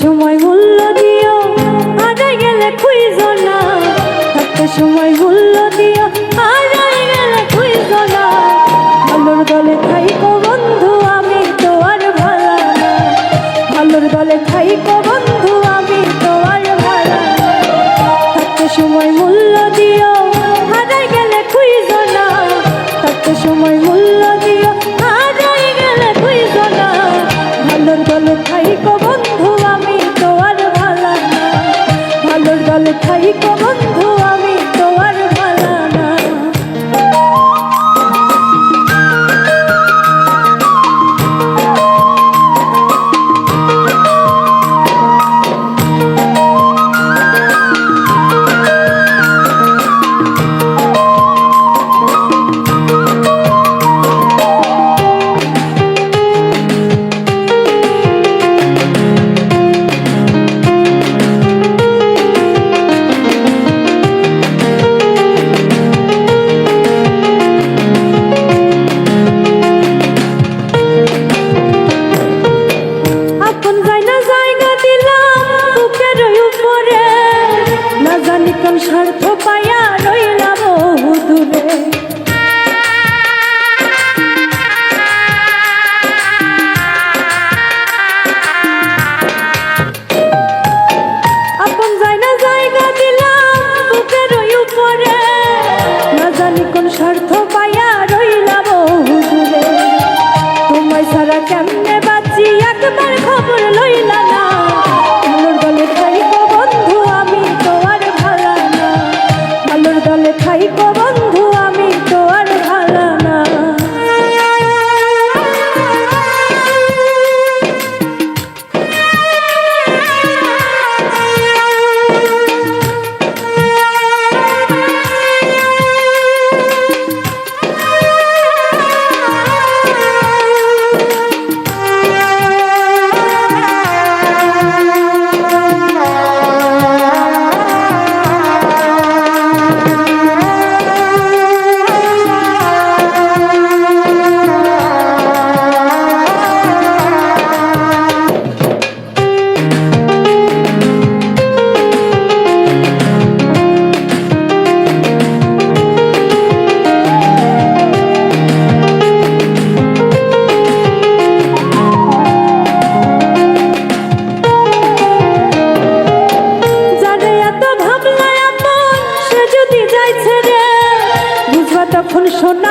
সময় মূল্য দিও, হারাই গেলে খুঁজো না। থাকতে সময় মূল্য দিও, হারাই গেলে খুঁজো না। ভালোর দলে থাইকো বন্ধু, আমি তো আর ভালা না। ভালোর দলে থাইকো বন্ধু, আমি তো আর ভালা না। থাকতে সময় মূল্য দিও, হারাই গেলে খুঁজো না। থাকতে সময় মূল্য দিও, হারাই গেলে খুঁজো না। ভালোর দলে থাইকো বন্ধু, আমি তো আর ভালা না। ভালোর দলে থাইকো বন্ধু, আমি তো আর ভালা না। স্বার্থ পাইয়া রইলাম বহু দূরে। আপন যায় না জায়গা দিলাম বুকের উপরে, না জানি কোন স্বার্থ পাইয়া রইলাম বহু দূরে। তোমায় ছাড়া কেমনে বাঁচি একবার খবর লইলা না। ভালোর দলে থাইকো বন্ধু, আমি তো আর ভালা না। ভালোর দলে থাইকো বন্ধু, আমি তো আর ভালা না। তখন শোনা